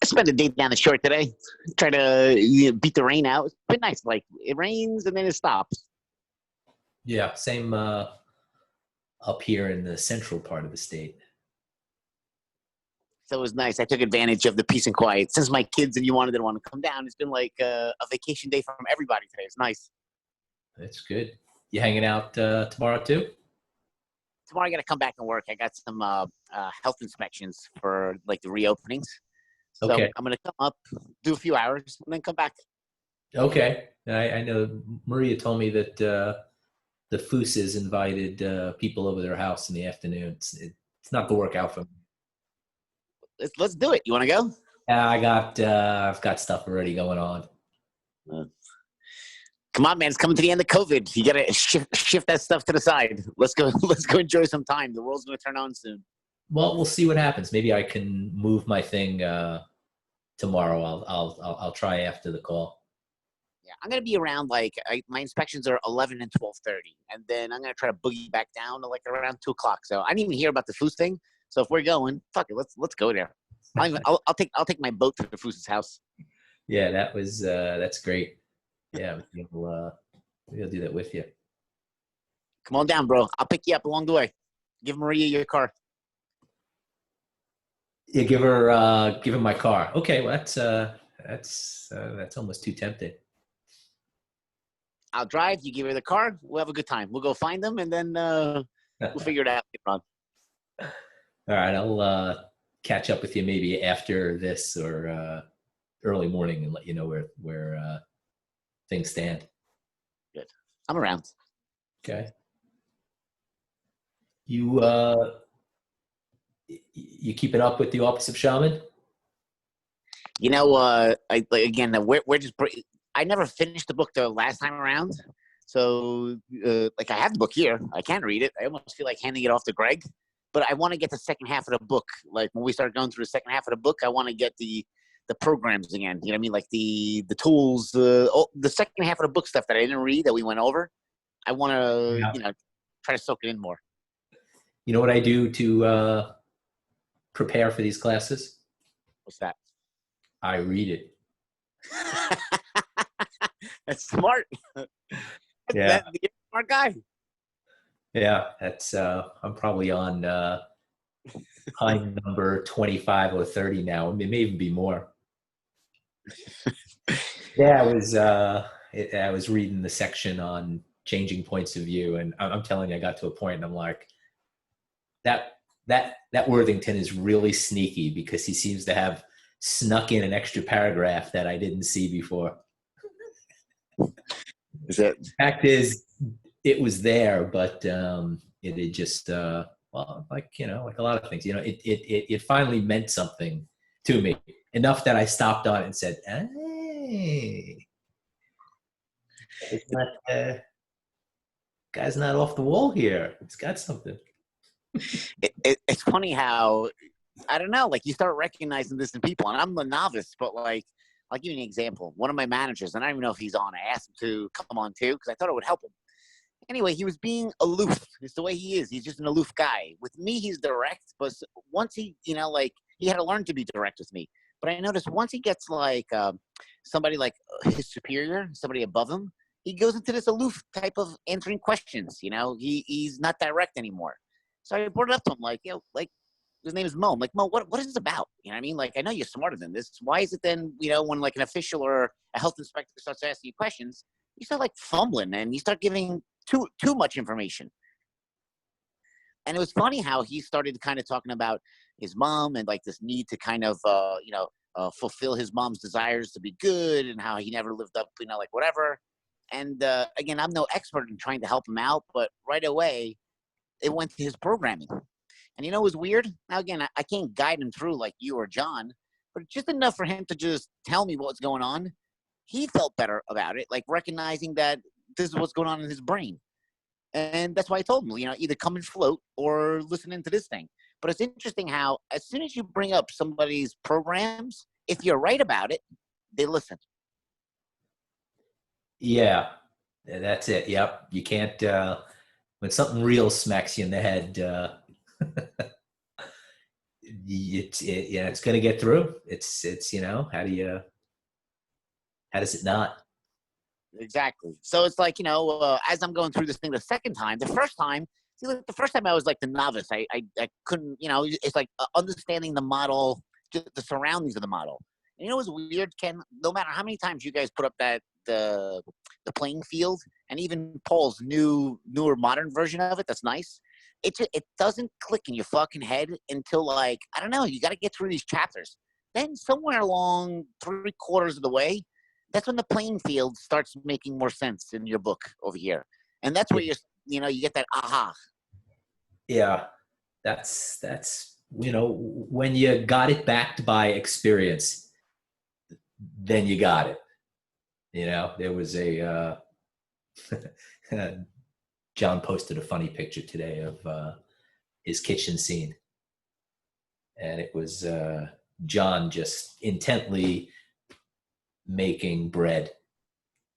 I spent a day down the shore today. Try to beat the rain out. It's been nice. Like it rains and then it stops. Yeah, same up here in the central part of the state. So it was nice. I took advantage of the peace and quiet. Since my kids and you wanted to want to come down, it's been like a vacation day from everybody today. It's nice. That's good. You hanging out tomorrow too? Tomorrow I got to come back and work. I got some health inspections for like the reopenings. So Okay. I'm going to come up, do a few hours, and then come back. Okay. I know Maria told me that the Fooses invited people over their house in the afternoon. It's not the workout for me. Let's do it. You want to go? I've got stuff already going on. Come on, man! It's coming to the end of COVID. You gotta shift that stuff to the side. Let's go. Let's go enjoy some time. The world's gonna turn on soon. Well, we'll see what happens. Maybe I can move my thing tomorrow. I'll try after the call. Yeah, I'm gonna be around. Like my inspections are 11 and 12:30, and then I'm gonna try to boogie back down to like around 2 o'clock. So I didn't even hear about the Foos thing. So if we're going, fuck it, let's go there. I'll take my boat to the Foos' house. Yeah, that's great. Yeah, we'll do that with you. Come on down, bro. I'll pick you up along the way. Give Maria your car. Yeah, give her my car. Okay, well that's almost too tempting. I'll drive. You give her the car. We'll have a good time. We'll go find them, and then we'll figure it out later on. All right, I'll catch up with you maybe after this or early morning and let you know where things stand. Good. I'm around. Okay. You keeping up with the Office of Shaman? You know, we're just. I never finished the book the last time around, so like I have the book here. I can read it. I almost feel like handing it off to Greg, but I want to get the second half of the book. Like when we start going through the second half of the book, I want to get the programs again. You know what I mean? Like the tools, the second half of the book stuff that I didn't read that we went over. I want to try to soak it in more. You know what I do to prepare for these classes? What's that? I read it. That's smart. Yeah. You're a smart guy. Yeah, that's I'm probably on time number 25 or 30 now. It may even be more. Yeah, I was reading the section on changing points of view, and I'm telling you, I got to a point and I'm like, that Worthington is really sneaky because he seems to have snuck in an extra paragraph that I didn't see before. The fact is, it was there, but it had just like a lot of things, it finally meant something to me enough that I stopped on it and said, "Hey, it's not guy's not off the wall here. It's got something." It's funny how I don't know, like you start recognizing this in people, and I'm the novice, but like I'll give you an example. One of my managers, and I don't even know if he's on. I asked him to come on too because I thought it would help him. Anyway, he was being aloof. It's the way he is. He's just an aloof guy. With me, he's direct, but once he, like he had to learn to be direct with me. But I noticed once he gets like somebody like his superior, somebody above him, he goes into this aloof type of answering questions. He's not direct anymore. So I brought it up to him, like, like his name is Mo. I'm like, Mo, what is this about? You know what I mean? Like, I know you're smarter than this. Why is it then, when like an official or a health inspector starts asking you questions, you start like fumbling and you start giving too much information. And it was funny how he started kind of talking about his mom and like this need to kind of, fulfill his mom's desires to be good and how he never lived up, like whatever. And again, I'm no expert in trying to help him out, but right away, it went to his programming. And it was weird. Now, again, I can't guide him through like you or John, but just enough for him to just tell me what's going on. He felt better about it, like recognizing that this is what's going on in his brain. And that's why I told him, either come and float or listen into this thing. But it's interesting how as soon as you bring up somebody's programs, if you're right about it, they listen. Yeah, that's it. Yep. You can't, when something real smacks you in the head, Yeah, it's going to get through. It's how does it not? Exactly. So it's like, as I'm going through this thing the second time, the first time, see, like, the first time I was like the novice. I couldn't, it's like understanding the model, just the surroundings of the model. And it was weird, Ken. No matter how many times you guys put up the playing field, and even Paul's newer modern version of it, that's nice. It doesn't click in your fucking head until, like, I don't know. You got to get through these chapters. Then somewhere along 3/4 of the way, that's when the playing field starts making more sense in your book over here, and that's where you get that aha. Yeah, that's when you got it backed by experience, then you got it. There was a John posted a funny picture today of his kitchen scene, and it was John just intently making bread.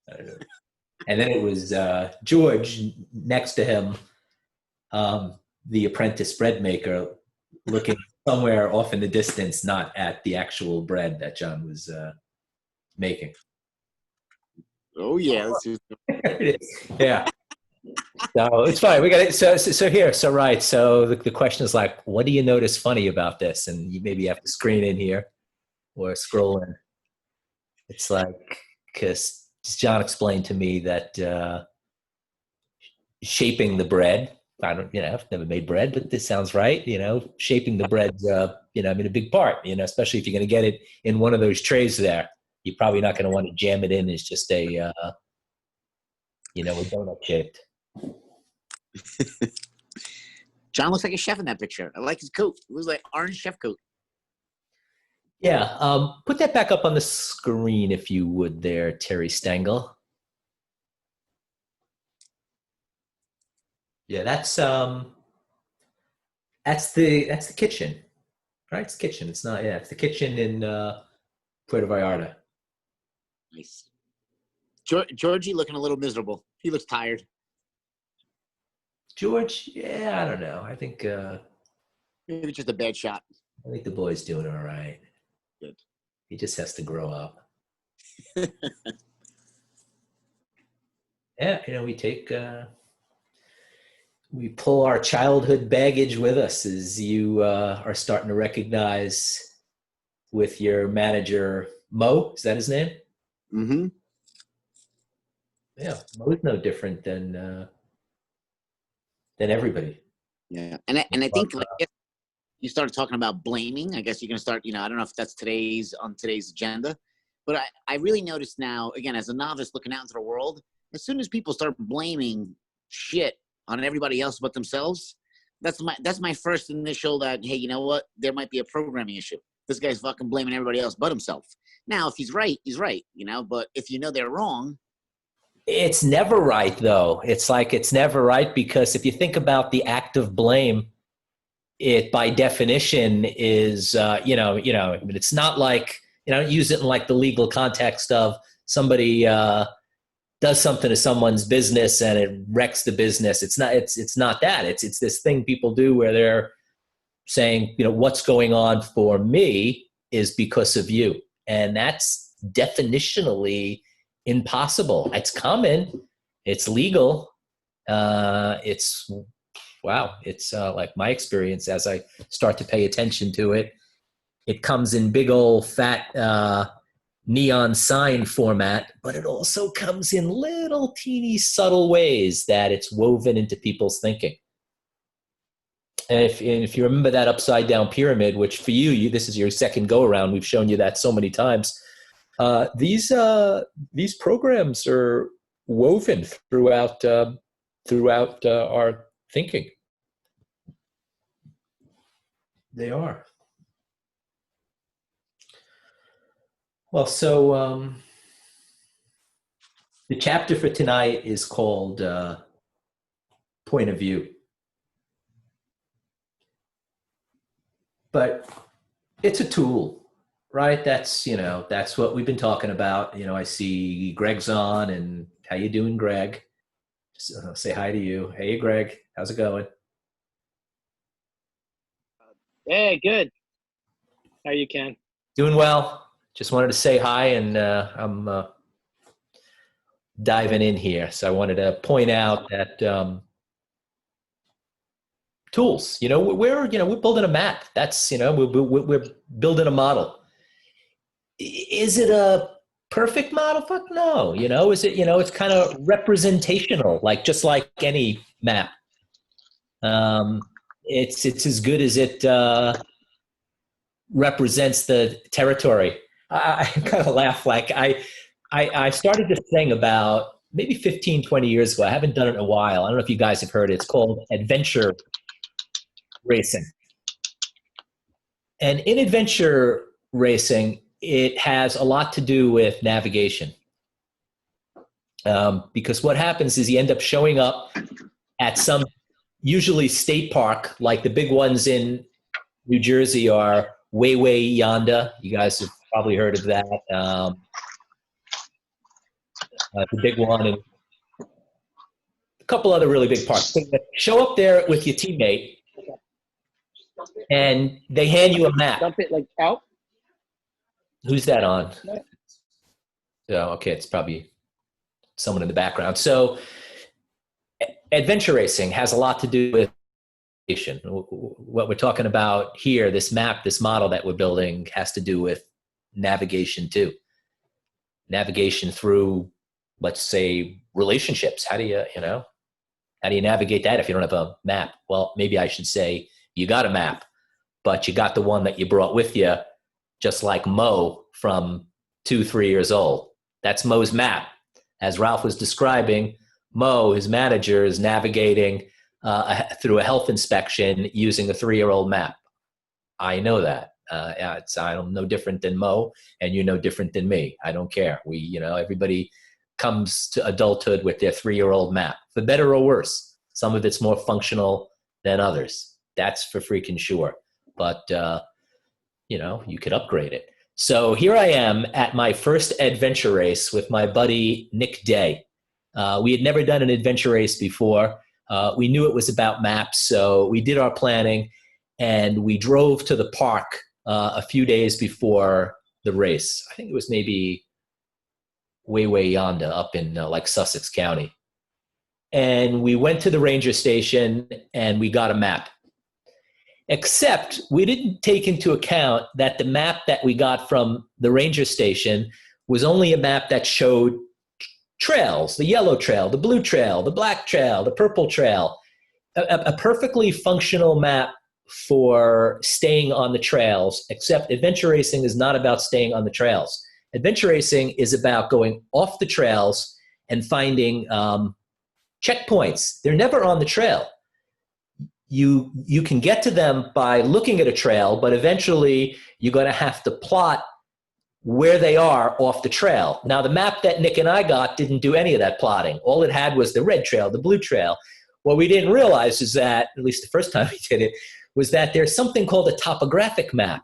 And then it was George next to him, the apprentice bread maker, looking somewhere off in the distance, not at the actual bread that John was making. Oh yeah, yeah. So it's fine. We got it. So here. So right. So the question is like, what do you notice funny about this? And you maybe have to screen in here or scroll in. It's like, because John explained to me that shaping the bread. I've never made bread, but this sounds right. Shaping the bread's, a big part. Especially if you're going to get it in one of those trays there. You're probably not going to want to jam it in as just a donut shaped. John looks like a chef in that picture. I like his coat. It was like orange chef coat. Yeah. Put that back up on the screen if you would there, Terry Stengel. Yeah, that's the kitchen. Right? It's the kitchen. It's not, it's the kitchen in Puerto Vallarta. Nice. Georgie looking a little miserable. He looks tired. George, yeah, I don't know. I think maybe just a bad shot. I think the boy's doing all right. Good. He just has to grow up. Yeah, we pull our childhood baggage with us, as you are starting to recognize with your manager, Mo. Is that his name? Mm-hmm. Yeah, Mo's no different than everybody. Yeah, and I think you started talking about blaming. I guess you're gonna start. I don't know if that's on today's agenda, but I really noticed now, again, as a novice looking out into the world, as soon as people start blaming shit on everybody else but themselves, that's my first initial that, hey, you know what? There might be a programming issue. This guy's fucking blaming everybody else but himself. Now, if he's right, he's right. But if they're wrong. It's never right, though. It's like it's never right, because if you think about the act of blame, it by definition is, it's not like, use it in like the legal context of somebody does something to someone's business and it wrecks the business. It's not that. It's this thing people do where they're saying, what's going on for me is because of you. And that's definitionally impossible. It's common. It's legal. It's like my experience as I start to pay attention to it. It comes in big old fat neon sign format, but it also comes in little teeny subtle ways that it's woven into people's thinking. And if you remember that upside down pyramid, which for you this is your second go around, we've shown you that so many times. These programs are woven throughout our thinking. They are. Well, so the chapter for tonight is called Point of View. But it's a tool, right? That's what we've been talking about. I see Greg's on, and how you doing, Greg? Just say hi to you. Hey, Greg, how's it going? Hey, good. How you can? Doing well. Just wanted to say hi, and I'm diving in here. So I wanted to point out that tools. We're building a map. That's we're building a model. Is it a perfect model? Fuck no. Is it? It's kind of representational, just like any map. It's as good as it represents the territory. I kind of laugh. I started this thing about maybe 15, 20 years ago. I haven't done it in a while. I don't know if you guys have heard it. It's called adventure racing. And in adventure racing, it has a lot to do with navigation. Because what happens is you end up showing up at some usually state park, like the big ones in New Jersey are Way Yonder. You guys have probably heard of that. The big one, and a couple other really big parks. So show up there with your teammate, and they hand you a map. Dump it out. Who's that on? Oh, okay, it's probably someone in the background. So adventure racing has a lot to do with navigation. What we're talking about here, this map, this model that we're building, has to do with navigation too. Navigation through, let's say, relationships. How do you navigate that if you don't have a map? Well, maybe I should say you got a map, but you got the one that you brought with you, just like Mo from 2-3 years old. That's Mo's map. As Ralph was describing, Mo, his manager, is navigating through a health inspection using a 3-year-old map. I know that. I'm no different than Mo, and you're no different than me. I don't care. Everybody comes to adulthood with their 3-year-old map, for better or worse. Some of it's more functional than others. That's for freaking sure. But, you could upgrade it. So here I am at my first adventure race with my buddy Nick Day. We had never done an adventure race before. We knew it was about maps, so we did our planning, and we drove to the park a few days before the race. I think it was maybe Way Yonder up in Sussex County. And we went to the ranger station and we got a map. Except we didn't take into account that the map that we got from the ranger station was only a map that showed trails: the yellow trail, the blue trail, the black trail, the purple trail. A perfectly functional map for staying on the trails, except adventure racing is not about staying on the trails. Adventure racing is about going off the trails and finding checkpoints. They're never on the trail. You can get to them by looking at a trail, but eventually you're going to have to plot where they are off the trail. Now, the map that Nick and I got didn't do any of that plotting. All it had was the red trail, the blue trail. What we didn't realize is that, at least the first time we did it, was that there's something called a topographic map.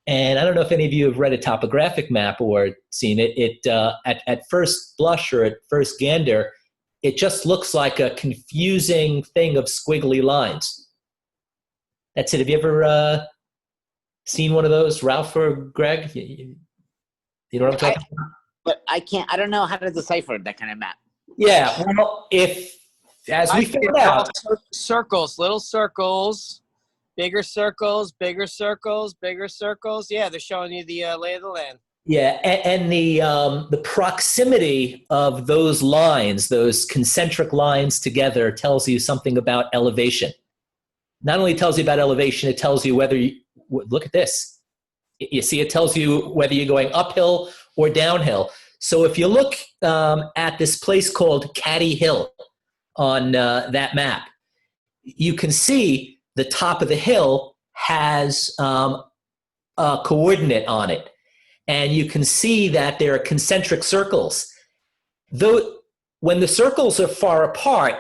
And I don't know if any of you have read a topographic map or seen it. At first blush or at first gander, it just looks like a confusing thing of squiggly lines. That's it. Have you ever seen one of those, Ralph or Greg? You know what I'm talking about? But I don't know how to decipher that kind of map. Yeah, well, as we figured out. Circles, little circles, bigger circles, bigger circles, bigger circles. Yeah, they're showing you the lay of the land. Yeah, and the proximity of those lines, those concentric lines together, tells you something about elevation. Not only tells you about elevation, it tells you whether look at this. You see, it tells you whether you're going uphill or downhill. So if you look at this place called Caddy Hill on that map, you can see the top of the hill has a coordinate on it. And you can see that there are concentric circles. Though when the circles are far apart,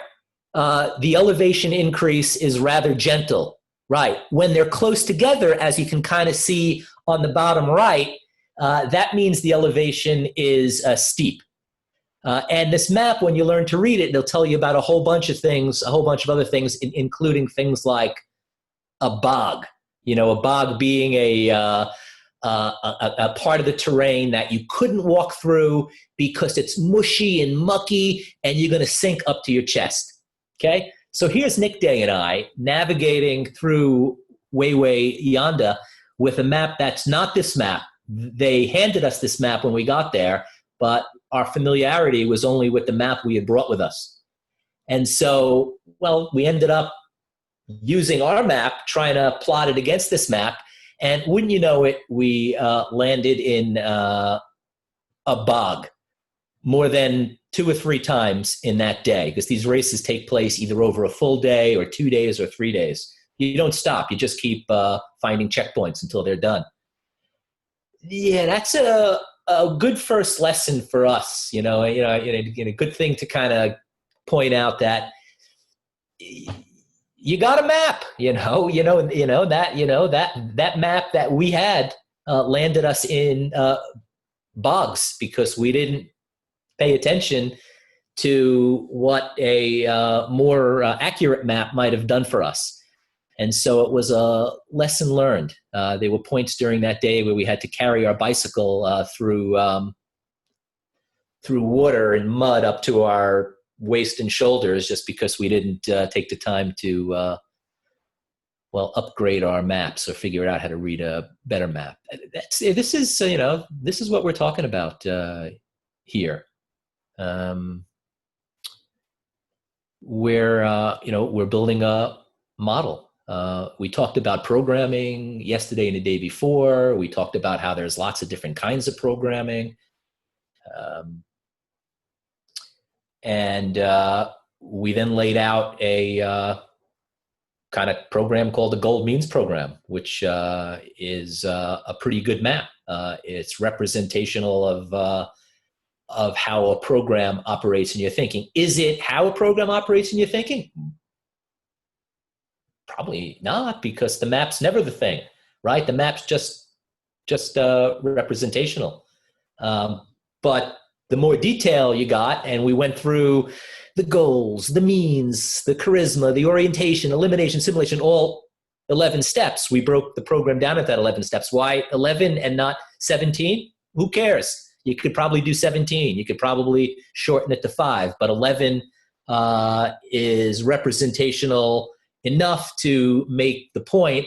the elevation increase is rather gentle, right? When they're close together, as you can kind of see on the bottom right, that means the elevation is steep. And this map, when you learn to read it, it'll tell you about a whole bunch of things, a whole bunch of other things, including things like a bog. You know, a bog being a part of the terrain that you couldn't walk through because it's mushy and mucky and you're going to sink up to your chest. Okay? So here's Nick Day and I navigating through Wayway Yonda with a map that's not this map. They handed us this map when we got there, but our familiarity was only with the map we had brought with us. And so, well, we ended up using our map, trying to plot it against this map. And wouldn't you know it, we landed in a bog more than 2 or 3 times in that day, because these races take place either over a full day or 2 days or 3 days. You don't stop. You just keep finding checkpoints until they're done. Yeah, that's a good first lesson for us. You know, a good thing to kind of point out that you got a map. That map that we had landed us in bogs because we didn't pay attention to what a more accurate map might have done for us. And so it was a lesson learned. There were points during that day where we had to carry our bicycle through water and mud up to our waist and shoulders just because we didn't take the time to upgrade our maps or figure out how to read a better map. This is what we're talking about here. We're building a model. We talked about programming yesterday and the day before. We talked about how there's lots of different kinds of programming. And we then laid out a kind of program called the Gold Means program, which is a pretty good map. It's representational of how a program operates in your thinking. Is it how a program operates in your thinking? Probably not, because the map's never the thing, right? The map's just representational. But the more detail you got, and we went through the goals, the means, the charisma, the orientation, elimination, simulation, all 11 steps. We broke the program down at that 11 steps. Why 11 and not 17? Who cares? You could probably do 17. You could probably shorten it to 5, but 11 is representational enough to make the point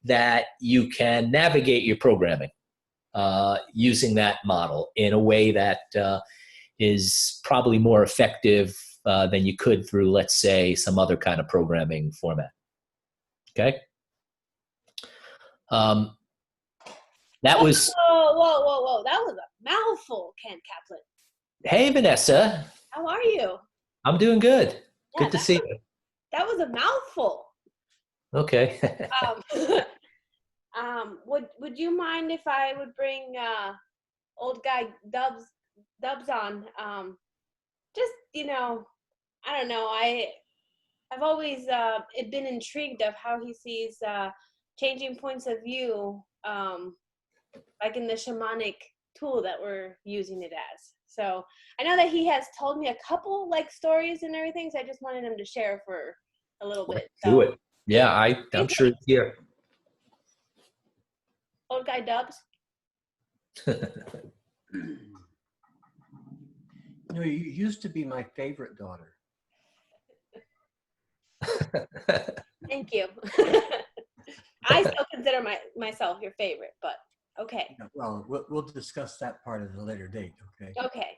that you can navigate your programming using that model in a way that is probably more effective than you could through, let's say, some other kind of programming format. Okay? That was... Whoa. That was a mouthful, Ken Kaplan. Hey, Vanessa. How are you? I'm doing good. Yeah, Good to see you. That was a mouthful. Okay. Would you mind if I would bring old guy Dubs on? Just, I don't know. I've always been intrigued of how he sees changing points of view, like in the shamanic tool that we're using it as. So I know that he has told me a couple like stories and everything, so I just wanted him to share for a little bit. So. Do it. Yeah, I'm sure it's here. Old guy Dubs. You used to be my favorite daughter. Thank you. I still consider myself your favorite, but okay. Well, we'll discuss that part at a later date, okay? Okay.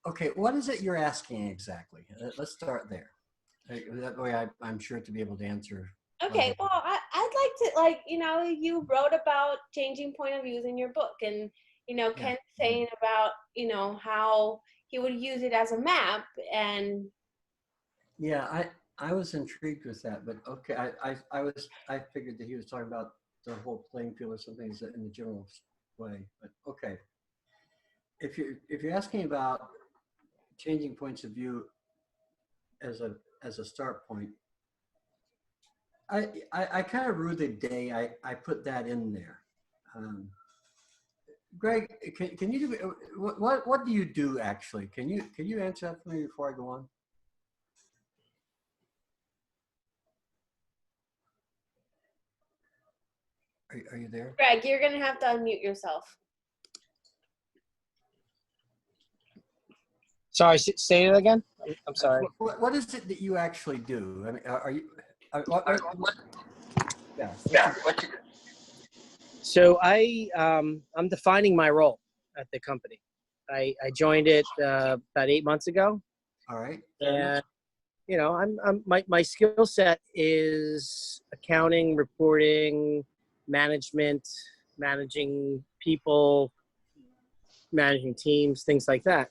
Okay, what is it you're asking exactly? Let's start there. That way I'm sure to be able to answer. Okay, well, I'd like to, you wrote about changing point of views in your book, and, Ken saying about, how he would use it as a map, and. Yeah, I was intrigued with that, but okay, I figured that he was talking about the whole playing field or something in the general way, but okay. If you're asking about changing points of view as a start point, I kind of rue the day I put that in there. Greg, can you do what do you do actually? Can you answer that for me before I go on? Are you there? Greg, you're gonna have to unmute yourself. Sorry, say it again. I'm sorry. What is it that you actually do? I mean, are you? What, yeah. So I'm defining my role at the company. I joined it about 8 months ago, All right. and you know, my skill set is accounting, reporting, management, managing people, managing teams, things like that.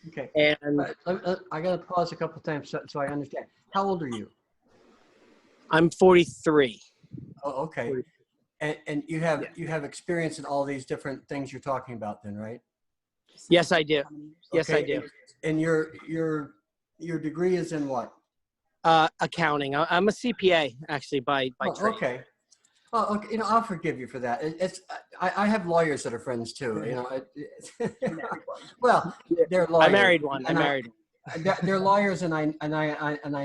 Okay. And I got to pause a couple times so I understand. How old are you? I'm 43. Oh, okay. And you have experience in all these different things you're talking about then, right? Yes, I do. Yes, I do. And your degree is in what? Accounting. I'm a CPA actually by trade. Okay. Oh, okay. You know, I'll forgive you for that. I have lawyers that are friends too. You know, well, they're lawyers. I married one. They're lawyers, and I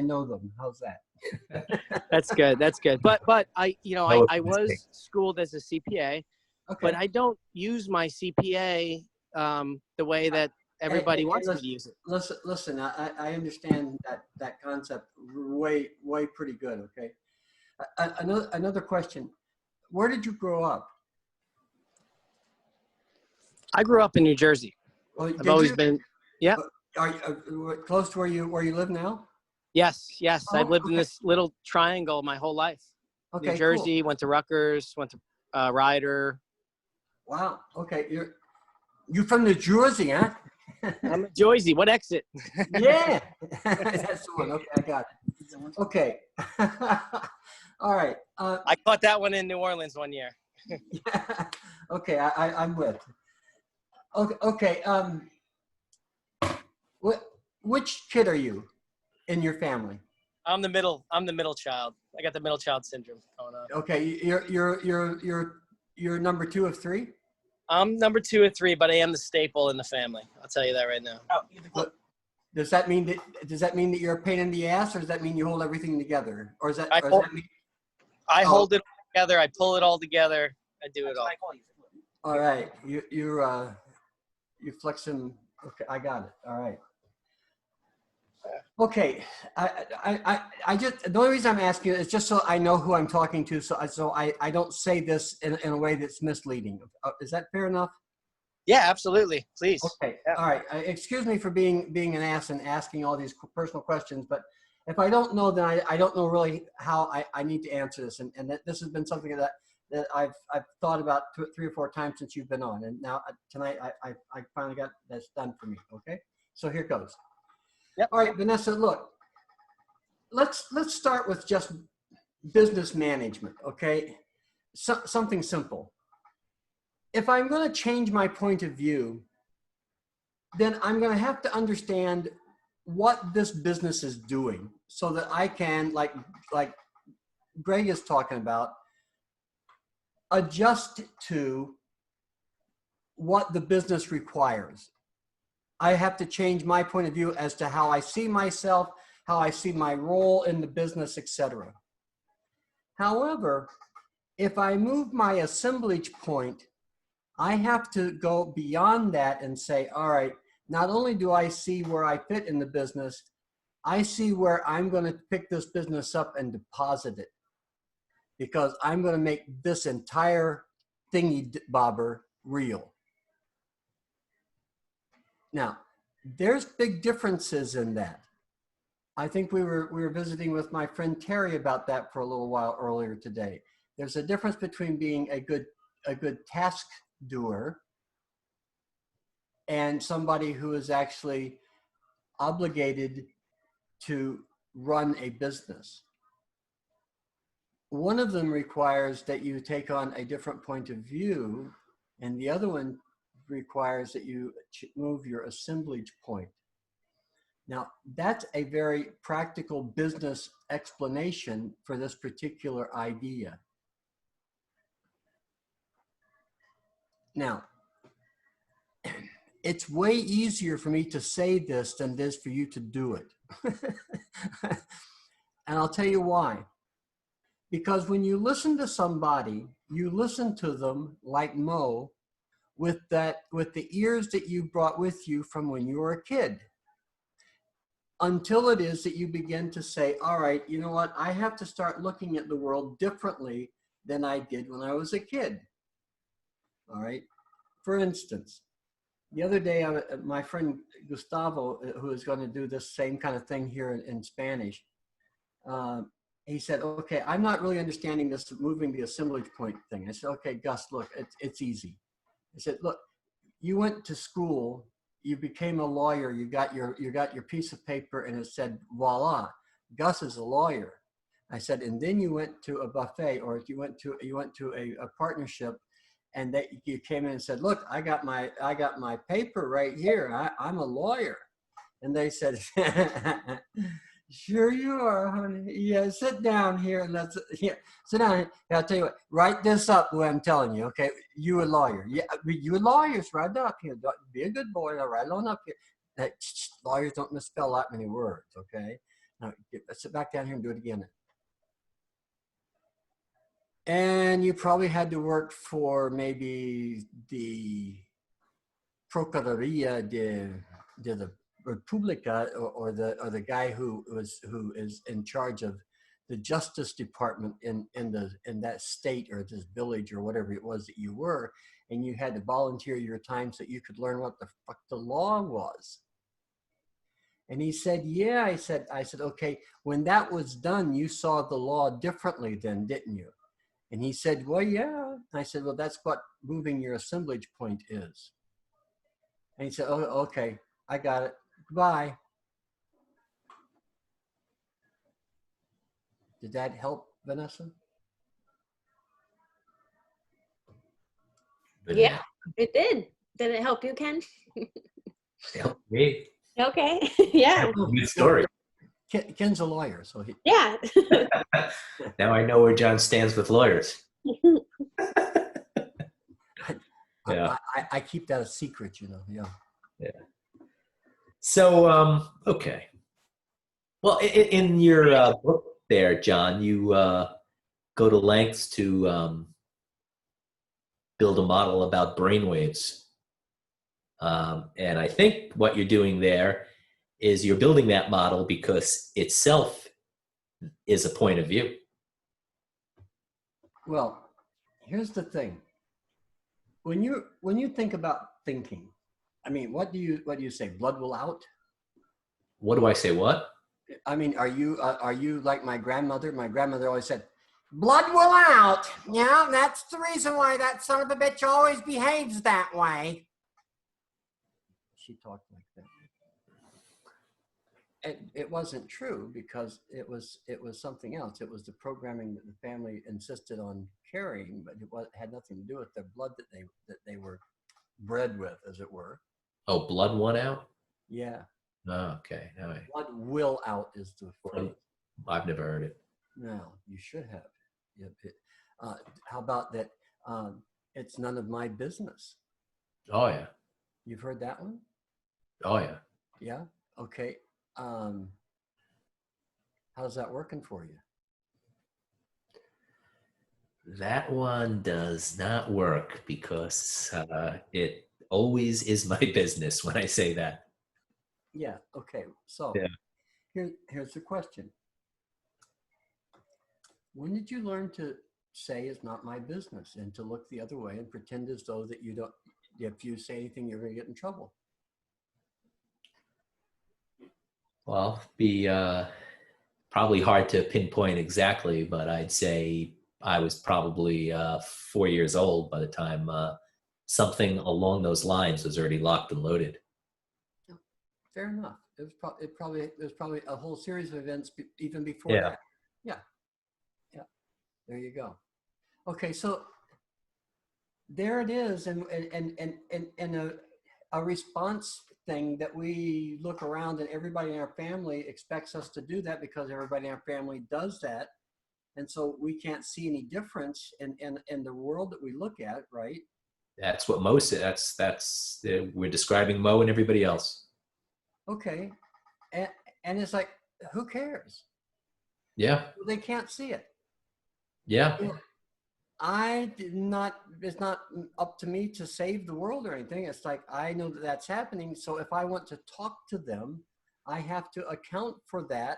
know them. How's that? That's good. That's good. But I was schooled as a CPA, Okay. but I don't use my CPA the way that everybody wants me to use it. Listen. I understand that concept way pretty good. Okay. Another question. Where did you grow up? I grew up in New Jersey. Oh, I've always been. Yeah. Are you close to where you live now? Yes. Oh, I've lived in okay. this little triangle my whole life. Okay. New Jersey, Cool. went to Rutgers, went to Rider. Wow. Okay. You're from New Jersey, huh? I'm at Jersey. What exit? Yeah. That's the one. Okay, I got it. Okay. All right. I caught that one in New Orleans one year. Yeah. Okay, I'm with. Okay. Which kid are you in your family? I'm the middle child. I got the middle child syndrome going on. Okay, you're number 2 of 3. I'm number 2 or 3, but I am the staple in the family. I'll tell you that right now. Does that mean that you're a pain in the ass, or does that mean you hold everything together, or does that mean? I hold it all together. I pull it all together. I do it all. All right, you flex them. Okay, I got it. All right. Okay, I just, the only reason I'm asking is just so I know who I'm talking to, so I don't say this in a way that's misleading. Is that fair enough? Yeah, absolutely. Please. Okay. Yeah. All right. Excuse me for being an ass and asking all these personal questions, but if I don't know, then I don't know really how I need to answer this, and this has been something that I've thought about 3 or 4 times since you've been on, and now tonight I finally got this done for me. Okay. So here goes. Yep. All right, Vanessa, look, let's start with just business management, okay? Something simple. If I'm going to change my point of view, then I'm going to have to understand what this business is doing so that I can, like Greg is talking about, adjust to what the business requires. I have to change my point of view as to how I see myself, how I see my role in the business, etc. However, if I move my assemblage point, I have to go beyond that and say, all right, not only do I see where I fit in the business, I see where I'm going to pick this business up and deposit it, because I'm going to make this entire thingy bobber real. Now, there's big differences in that. I think we were visiting with my friend Terry about that for a little while earlier today. There's a difference between being a good task doer and somebody who is actually obligated to run a business. One of them requires that you take on a different point of view, and the other one requires that you move your assemblage point. Now, that's a very practical business explanation for this particular idea. Now, it's way easier for me to say this than it is for you to do it. And I'll tell you why. Because when you listen to somebody, you listen to them like Mo with the ears that you brought with you from when you were a kid, until it is that you begin to say, all right, you know what? I have to start looking at the world differently than I did when I was a kid. All right. For instance, the other day, my friend Gustavo, who is going to do this same kind of thing here in Spanish, he said, okay, I'm not really understanding this moving the assemblage point thing. I said, okay, Gus, look, it's easy. I said, look, you went to school, you became a lawyer, you got your piece of paper and it said, voila, Gus is a lawyer. I said, and then you went to a buffet, or you went to a partnership, and you came in and said, look, I got my paper right here. I'm a lawyer. And they said, sure you are, honey. Yeah, sit down here and sit down here. I'll tell you what, write this up what I'm telling you, okay? You a lawyer. Yeah, you a lawyers, write it up here. Be a good boy, now write it on up here. Lawyers don't misspell that many words, okay? Now, sit back down here and do it again. And you probably had to work for maybe the Procuraduría de la República, or the guy who is in charge of the Justice Department in that state or this village or whatever it was that you were, and you had to volunteer your time so you could learn what the fuck the law was. And he said, yeah. I said, okay, when that was done, you saw the law differently then, didn't you? And he said, well, yeah. I said, well, that's what moving your assemblage point is. And he said, oh, okay, I got it. Goodbye. Did that help, Vanessa? Yeah, it did. Did it help you, Ken? Helped me. Okay. Yeah. Good story. Ken's a lawyer, so he. Yeah. Now I know where John stands with lawyers. Yeah. I keep that a secret, you know. Yeah. Yeah. So, okay. Well, in your book there, John, you go to lengths to build a model about brainwaves. And I think what you're doing there is you're building that model because itself is a point of view. Well, here's the thing. When you think about thinking, I mean, what do you say? Blood will out? What do I say? What? I mean, are you like my grandmother? My grandmother always said, blood will out. Yeah, that's the reason why that son of a bitch always behaves that way. She talked like that. It wasn't true because it was something else. It was the programming that the family insisted on carrying, but had nothing to do with the blood that they were bred with, as it were. Oh, blood won out? Yeah. Oh, okay. No, Blood will out is the phrase. I've never heard it. No, you should have. How about that? It's none of my business. Oh, yeah. You've heard that one? Oh, yeah. Yeah. Okay. How's that working for you? That one does not work because it always is my business when I say that. Yeah. Okay. So yeah. Here's the question. When did you learn to say it's not my business and to look the other way and pretend as though that you don't, if you say anything, you're going to get in trouble? Well, be probably hard to pinpoint exactly, but I'd say I was probably 4 years old by the time something along those lines was already locked and loaded. Fair enough. There's probably a whole series of events even before Yeah. that. Yeah. Yeah. There you go. Okay, so there it is, and a response thing that we look around and everybody in our family expects us to do that because everybody in our family does that. And so we can't see any difference in the world that we look at, right? That's what Mo said. We're describing Mo and everybody else. Okay. And it's like, who cares? Yeah. They can't see it. Yeah. I did not, it's not up to me to save the world or anything. It's like, I know that that's happening. So if I want to talk to them, I have to account for that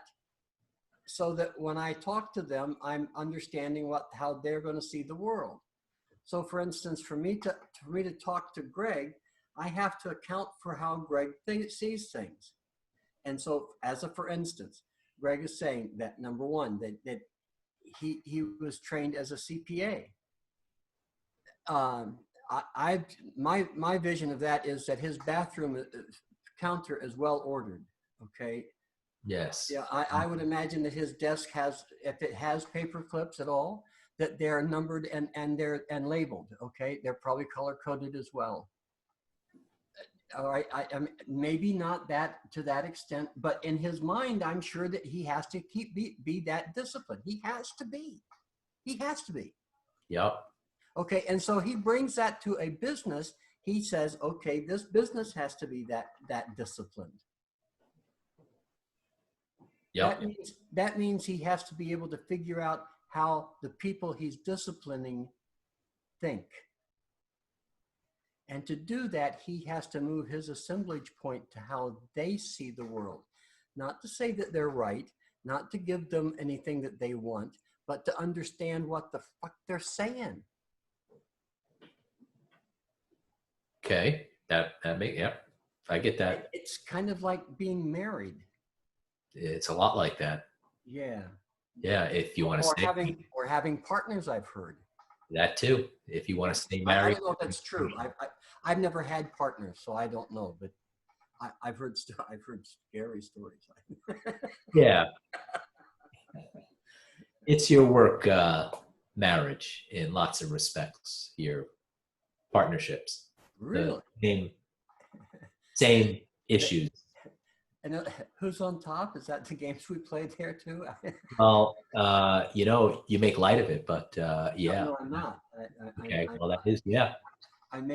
so that when I talk to them, I'm understanding how they're going to see the world. So for instance, for me to talk to Greg, I have to account for how Greg sees things. And so for instance, Greg is saying that number one, that he was trained as a CPA. My vision of that is that his bathroom counter is well ordered. Okay. Yes. Yeah, I would imagine that his desk if it has paper clips at all, that they're numbered and labeled. Okay, they're probably color coded as well. All right, maybe not to that extent, but in his mind, I'm sure that he has to be that disciplined. He has to be. He has to be. Yep. Okay, and so he brings that to a business. He says, okay, this business has to be that disciplined. Yep. That means he has to be able to figure out how the people he's disciplining think. And to do that, he has to move his assemblage point to how they see the world. Not to say that they're right, not to give them anything that they want, but to understand what the fuck they're saying. Okay. I get that. It's kind of like being married. It's a lot like that. Yeah. Yeah. If you want to stay, or having partners, I've heard. that too. If you want to stay I married. don't know if that's true. I've never had partners, so I don't know, but I've heard scary stories. Yeah. It's your work marriage in lots of respects, your partnerships. Really? Same issues. And who's on top? Is that the games we played there too? Well, you make light of it, but yeah. No, I'm not. Okay. Well, that is, yeah. I'm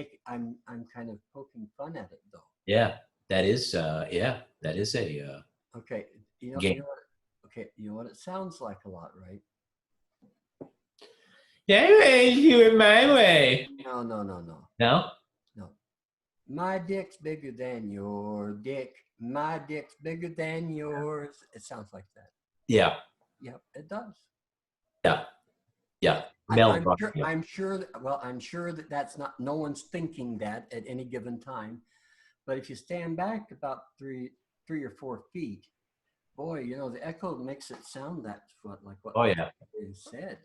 kind of poking fun at it though. Yeah. That is a Okay. game. You know what it sounds like a lot, right? Yeah, you in my way. No. No? No. My dick's bigger than your dick. My dick's bigger than yours. It sounds like that. Yeah. Yep, it does. Yeah. Yeah. I'm sure that that's not, no one's thinking that at any given time. But if you stand back about 3 or 4 feet, boy, the echo makes it sound like what is said,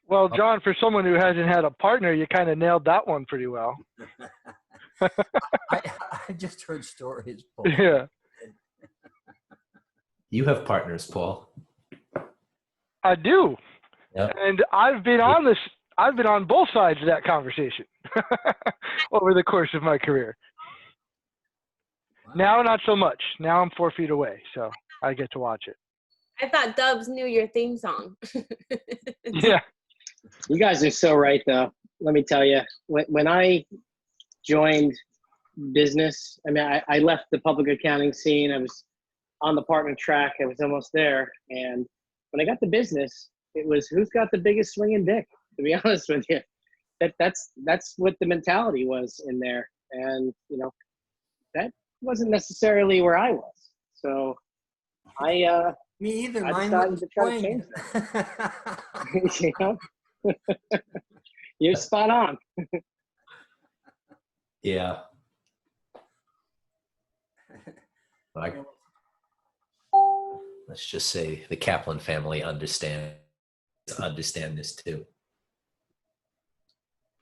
Well, John, for someone who hasn't had a partner, you kind of nailed that one pretty well. I just heard stories, Paul. Yeah. You have partners, Paul. I do. Yep. And I've been on both sides of that conversation over the course of my career. Wow. Now, not so much. Now I'm 4 feet away, so I get to watch it. I thought Dubs knew your theme song. Yeah. You guys are so right, though. Let me tell you, when I joined business, I mean, I left the public accounting scene. I was on the partner track. I was almost there. And when I got the business, it was who's got the biggest swinging dick, to be honest with you. That's what the mentality was in there. And, that wasn't necessarily where I was. So me either. I Mine decided to try to change that. You're spot on. Yeah. Let's just say the Kaplan family understand this too.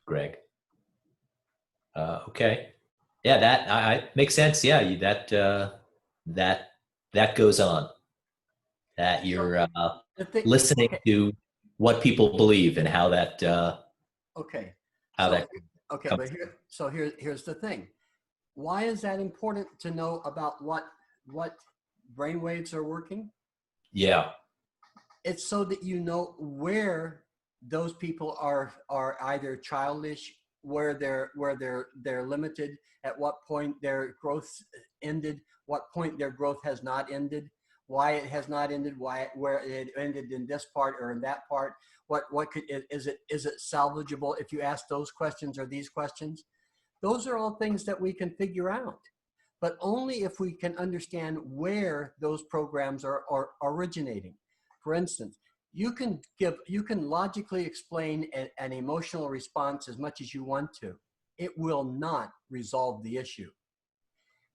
Greg. Okay. Yeah, that makes sense. Yeah, that goes on. That you're listening to what people believe and how that. Okay. How Okay, but here's the thing. Why is that important to know about what brainwaves are working? Yeah. It's so that you know where those people are either childish, where they're limited, at what point their growth ended, what point their growth has not ended, why it has not ended, where it ended in this part or in that part. What could, is it salvageable if you ask those questions or these questions? Those are all things that we can figure out, but only if we can understand where those programs are originating. For instance, you can logically explain an emotional response as much as you want to. It will not resolve the issue.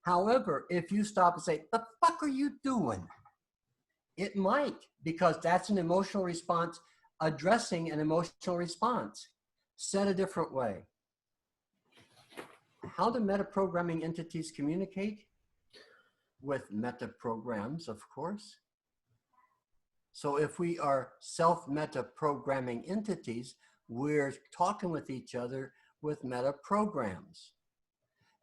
However, if you stop and say, "The fuck are you doing?" It might, because that's an emotional response addressing an emotional response. Said a different way. How do metaprogramming entities communicate? With metaprograms, of course. So if we are self-metaprogramming entities, we're talking with each other with metaprograms.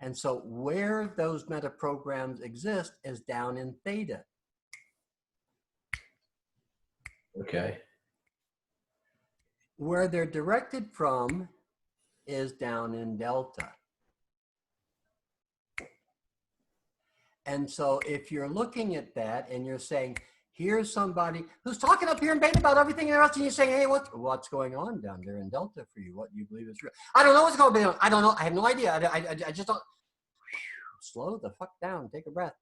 And so where those metaprograms exist is down in theta. Okay. Where they're directed from is down in delta. And so if you're looking at that and you're saying, here's somebody who's talking up here in beta about everything else, and you're saying, hey, what's going on down there in delta for you? What do you believe is real? I don't know what's going on. I don't know. I have no idea. I just don't. Slow the fuck down. Take a breath.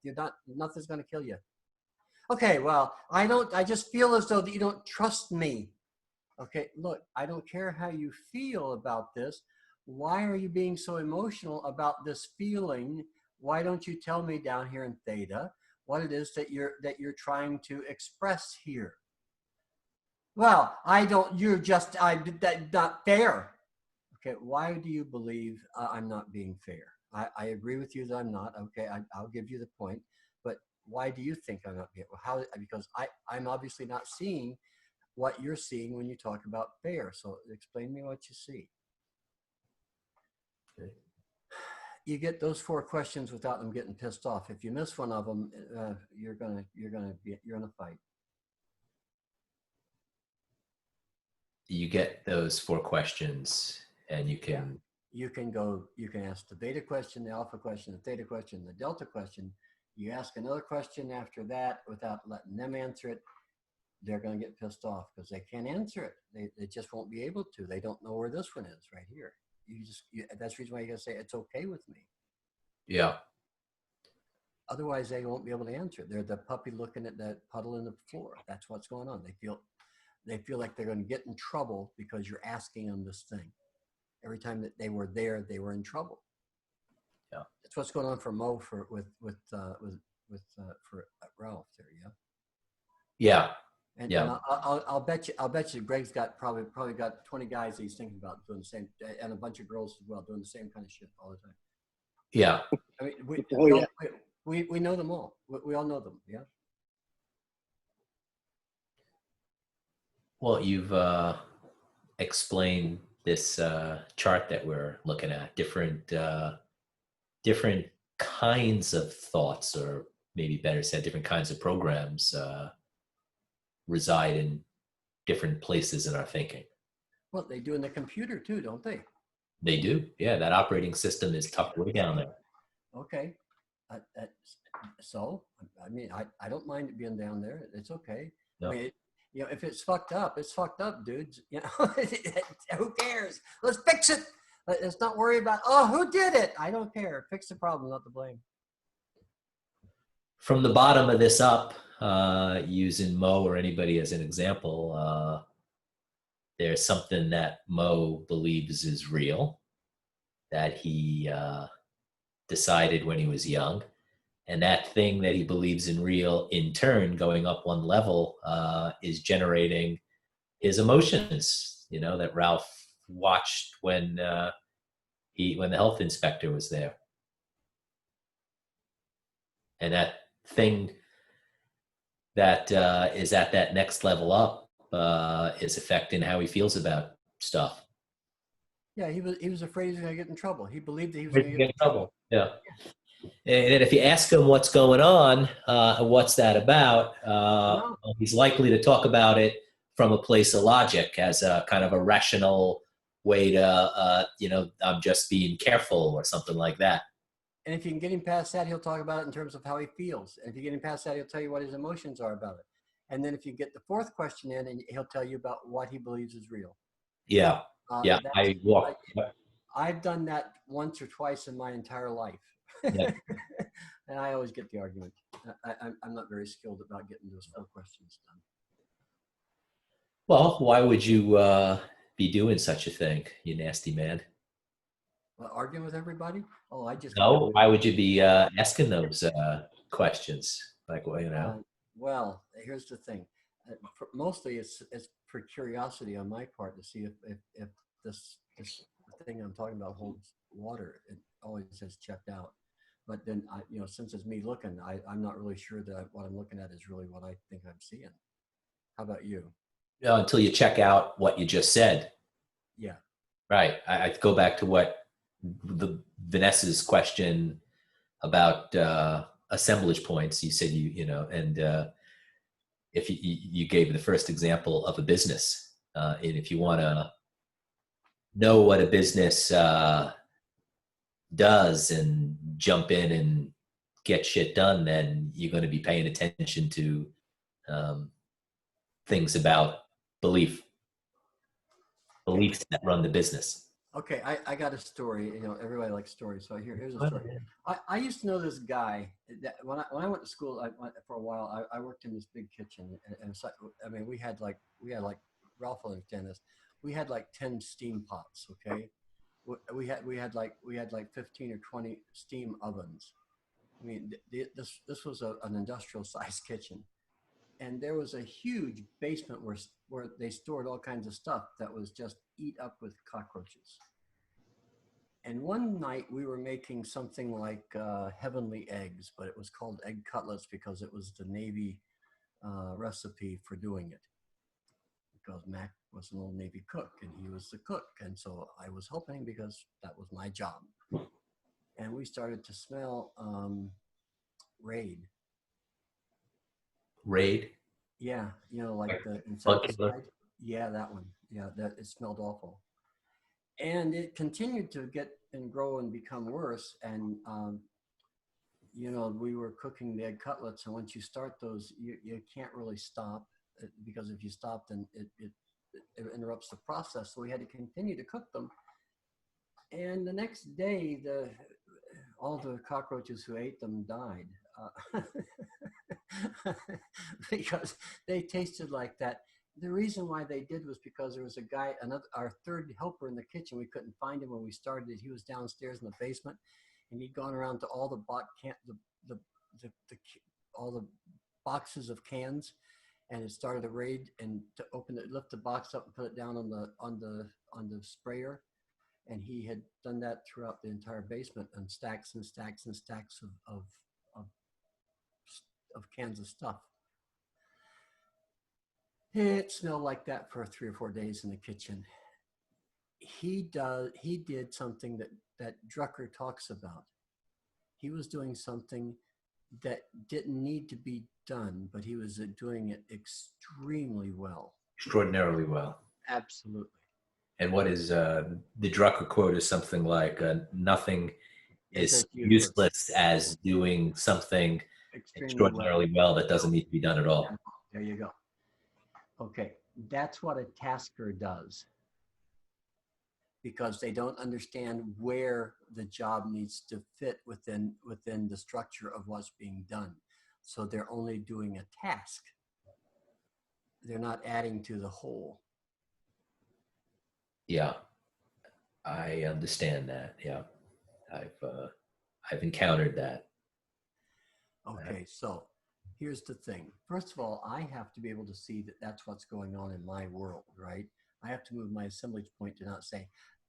Nothing's going to kill you. Okay, well, I just feel as though that you don't trust me. Okay, look, I don't care how you feel about this. Why are you being so emotional about this feeling? Why don't you tell me down here in theta what it is that you're trying to express here? Well, that's not fair. Okay, why do you believe I'm not being fair? I agree with you that I'm not. Okay, I'll give you the point. But why do you think I'm not being? How? Because I'm obviously not seeing what you're seeing when you talk about fair. So explain to me what you see. Okay. You get those 4 questions without them getting pissed off. If you miss one of them, you're in a fight. You get those 4 questions, and you can. You can ask the beta question, the alpha question, the theta question, the delta question. You ask another question after that without letting them answer it, they're going to get pissed off because they can't answer it. They just won't be able to. They don't know where this one is right here. That's the reason why you got to say it's okay with me. Yeah. Otherwise, they won't be able to answer it. They're the puppy looking at that puddle in the floor. That's what's going on. They feel like they're going to get in trouble because you're asking them this thing. Every time that they were there, they were in trouble. Yeah. That's what's going on for Mo with Ralph there. Yeah. Yeah. And, yeah. and I'll bet you Greg's got probably got 20 guys that he's thinking about doing the same, and a bunch of girls as well doing the same kind of shit all the time. Yeah. I mean, yeah. we know them all. We all know them. Yeah. Well, you've explained this chart that we're looking at, different kinds of thoughts, or maybe better said, different kinds of programs reside in different places in our thinking. Well, they do in the computer too, don't they? They do. Yeah, that operating system is tucked way down there. Okay. So, I mean, I don't mind it being down there. It's okay. No. I mean, if it's fucked up, it's fucked up, dudes. Who cares? Let's fix it. Let's not worry about, oh, who did it? I don't care. Fix the problem, not the blame. From the bottom of this up, using Mo or anybody as an example, there's something that Mo believes is real, that he decided when he was young. And that thing that he believes in real, in turn, going up one level, is generating his emotions, that Ralph watched when the health inspector was there. And that thing that is at that next level up is affecting how he feels about stuff. Yeah, he was afraid he was going to get in trouble. He believed that he was going to get in trouble. Yeah. And if you ask him what's going on, what's that about, he's likely to talk about it from a place of logic, as a kind of a rational way to, I'm just being careful or something like that. And if you can get him past that, he'll talk about it in terms of how he feels. And if you get him past that, he'll tell you what his emotions are about it. And then if you get the fourth question in, and he'll tell you about what he believes is real. Yeah. Yeah. I've done that once or twice in my entire life. Yeah. And I always get the argument. I'm not very skilled about getting those 4 questions done. Well, why would you be doing such a thing, you nasty man? Arguing with everybody? Oh, I just No. Why would you be asking those questions? Like, well, you know. Well, here's the thing. Mostly, it's for curiosity on my part to see if this thing I'm talking about holds water. It always has checked out. But then, since it's me looking, I'm not really sure that what I'm looking at is really what I think I'm seeing. How about you? No, until you check out what you just said. Yeah. Right. I go back to what Vanessa's question about assemblage points. You said and if you gave the first example of a business, and if you want to know what a business does and jump in and get shit done, then you're going to be paying attention to things about beliefs that run the business. Okay, I got a story. Everybody likes stories, so here's a story. I used to know this guy that when I went to school for a while. I worked in this big kitchen, and so, I mean, we had like Ralph will understand this. We had like 10 steam pots. Okay, we had like 15 or 20 steam ovens. I mean, this was an industrial sized kitchen. And there was a huge basement where they stored all kinds of stuff that was just eat up with cockroaches. And one night we were making something like heavenly eggs, but it was called egg cutlets because it was the Navy recipe for doing it. Because Mac was an old Navy cook and he was the cook. And so I was helping because that was my job. And we started to smell Raid. Raid? Yeah, like the insecticide. Yeah, that one. Yeah, that it smelled awful. And it continued to get and grow and become worse. And, we were cooking the egg cutlets. And once you start those, you can't really stop because if you stop, then it interrupts the process. So we had to continue to cook them. And the next day, all the cockroaches who ate them died. Because they tasted like that. The reason why they did was because there was a guy, our third helper in the kitchen. We couldn't find him when we started. He was downstairs in the basement, and he'd gone around to all all the boxes of cans, and it started a raid. And to open it, lift the box up and put it down on the sprayer. And he had done that throughout the entire basement, and stacks and stacks and stacks of cans of stuff. It smelled like that for 3 or 4 days in the kitchen. He did something that Drucker talks about. He was doing something that didn't need to be done, but he was doing it extremely well. Extraordinarily well. Absolutely. And what is the Drucker quote is something like, nothing is useless as doing something extraordinarily well that doesn't need to be done at all. There you go. Okay, that's what a tasker does. Because they don't understand where the job needs to fit within the structure of what's being done. So they're only doing a task. They're not adding to the whole. Yeah, I understand that. Yeah, I've encountered that. Okay, so here's the thing. First of all, I have to be able to see that that's what's going on in my world, right? I have to move my assemblage point to not say,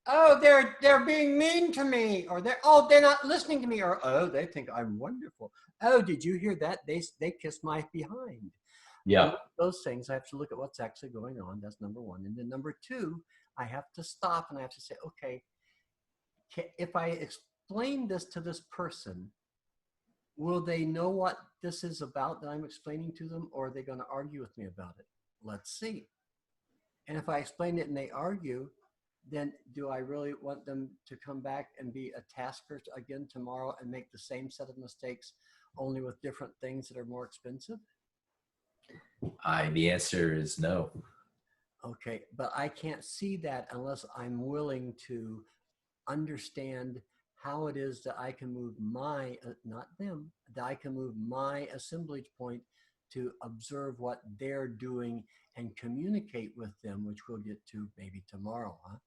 oh, they're being mean to me, or they're not listening to me, or oh, they think I'm wonderful. Oh, did you hear that? They kissed my behind. Yeah. Those things, I have to look at what's actually going on. That's number one. And then number two, I have to stop and I have to say, okay, if I explain this to this person, will they know what this is about that I'm explaining to them, or are they going to argue with me about it? Let's see. And if I explain it and they argue, then do I really want them to come back and be a tasker again tomorrow and make the same set of mistakes, only with different things that are more expensive? The answer is no. Okay, but I can't see that unless I'm willing to understand how it is that I can move my, not them, that I can move my assemblage point to observe what they're doing and communicate with them, which we'll get to maybe tomorrow, huh?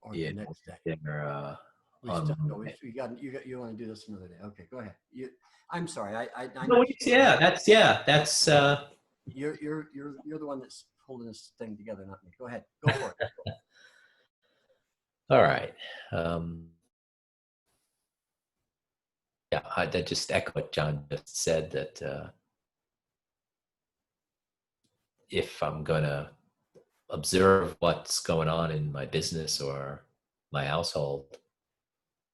Or Yeah, the next day. they're, We on still, no, Monday. you want to do this another day? Okay, go ahead. I'm sorry. I No, that's you're the one that's holding this thing together, not me. Go ahead. Go for it. all right. Yeah, I just echo what John just said, that if I'm gonna observe what's going on in my business or my household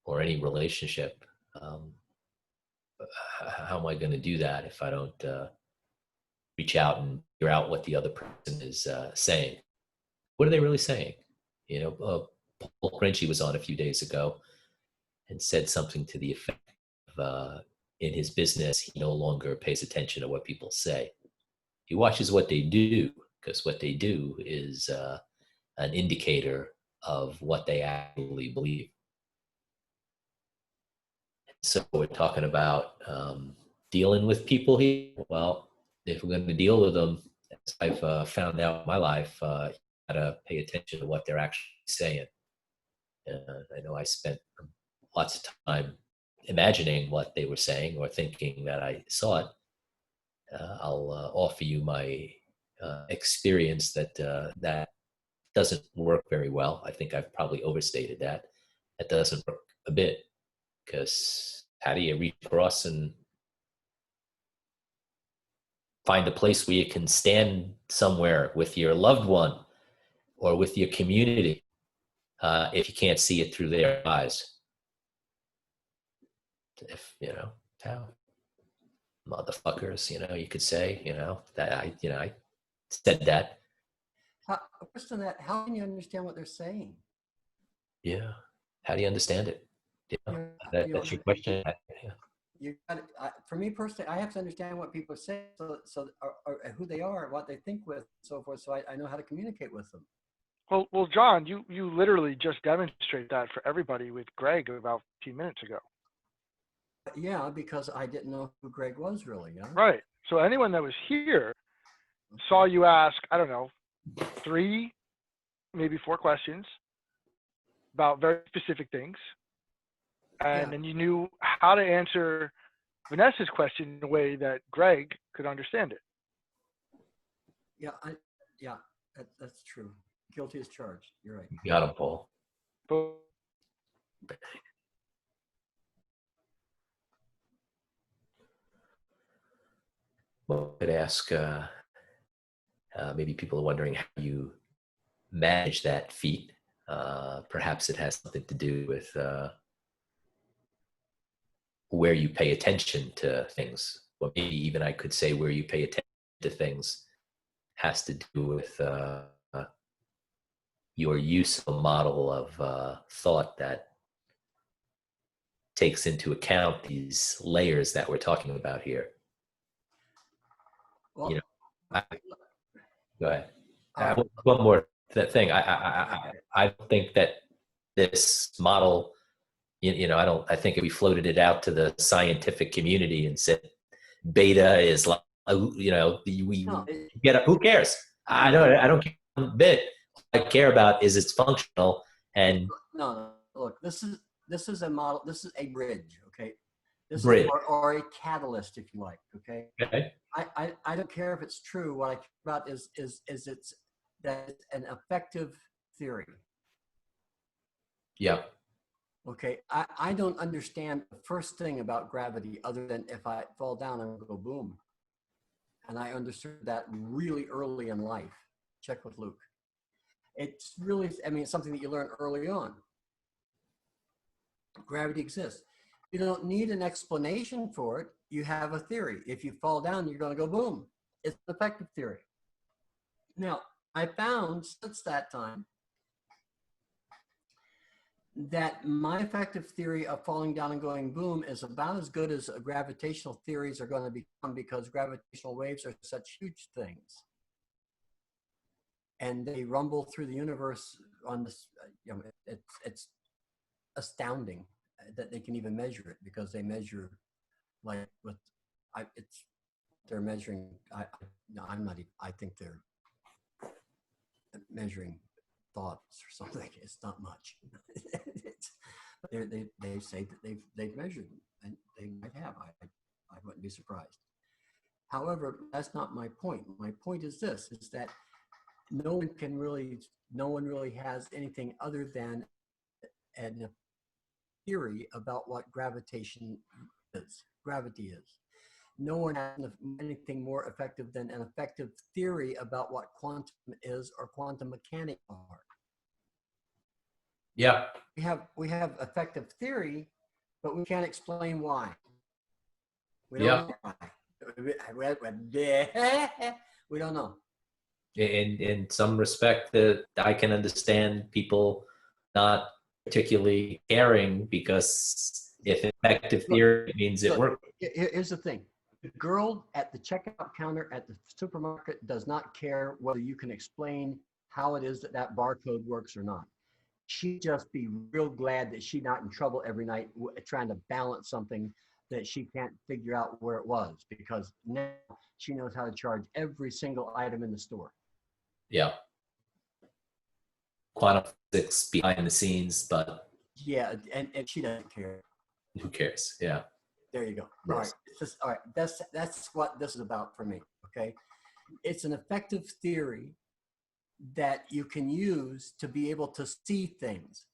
or any relationship, how am I going to do that if I don't reach out and figure out what the other person is saying? What are they really saying? You know, Paul Crenchey was on a few days ago and said something to the effect of, in his business, he no longer pays attention to what people say. He watches what they do, because what they do is an indicator of what they actually believe. So we're talking about dealing with people here. Well, if we're going to deal with them, as I've found out in my life, you got to pay attention to what they're actually saying. I know I spent lots of time imagining what they were saying or thinking that I saw it. I'll offer you my experience that that doesn't work very well. I think I've probably overstated that. That doesn't work a bit, because how do you reach across and find a place where you can stand somewhere with your loved one or with your community if you can't see it through their eyes? If, you know, how motherfuckers, you know, you could say, you know, that I said that. First on that, how can you understand what they're saying? Yeah. How do you understand it? Yeah. That's your question. Yeah. You got it. For me personally, I have to understand what people say, so or who they are, what they think with, so forth, so I know how to communicate with them. Well, John, you literally just demonstrated that for everybody with Greg about a few minutes ago. Yeah, because I didn't know who Greg was really. Yeah. Right. So anyone that was here saw you ask, I don't know, 3, maybe 4 questions about very specific things, and then you knew how to answer Vanessa's question in a way that Greg could understand it. Yeah, that's true. Guilty as charged. You're right. You got him, Paul. But Well, I could ask, maybe people are wondering how you manage that feat. Perhaps it has something to do with where you pay attention to things. Well, maybe even I could say where you pay attention to things has to do with your use of a model of thought that takes into account these layers that we're talking about here. Well, you know, go ahead. One more thing. I think that this model, you know, I think if we floated it out to the scientific community and said beta is like, you know, we get who cares? I don't care a bit. What I care about is it's functional. And no, look, this is a model. This is a bridge. Okay. Bridge. Or a catalyst, if you like. Okay. Okay. I don't care if it's true. What I care about is it's that it's an effective theory. Yeah. Okay. I don't understand the first thing about gravity other than if I fall down, I'm gonna go boom. And I understood that really early in life. Check with Luke. It's really, I mean, it's something that you learn early on. Gravity exists. You don't need an explanation for it. You have a theory. If you fall down, you're going to go boom. It's an effective theory. Now, I found since that time that my effective theory of falling down and going boom is about as good as gravitational theories are going to become, because gravitational waves are such huge things. And they rumble through the universe on this, it's astounding that they can even measure it, because they measure like with, they're measuring, I think they're measuring thoughts or something. It's not much. They say that they've measured them, and they might have. I wouldn't be surprised. However, that's not my point. My point is this: is that no one really has anything other than a theory about what gravity is. No one has anything more effective than an effective theory about what quantum is or quantum mechanics are. Yeah. We have effective theory, but we can't explain why. We Yeah. don't know why. We don't know. In some respect, that I can understand people not particularly caring, because if effective theory means it works. Here's the thing. The girl at the checkout counter at the supermarket does not care whether you can explain how it is that barcode works or not. She'd just be real glad that she's not in trouble every night trying to balance something that she can't figure out where it was, because now she knows how to charge every single item in the store. Yeah. Quantum physics behind the scenes, but yeah, and she doesn't care. Who cares? Yeah. There you go. Right. All right. That's what this is about for me. Okay. It's an effective theory that you can use to be able to see things.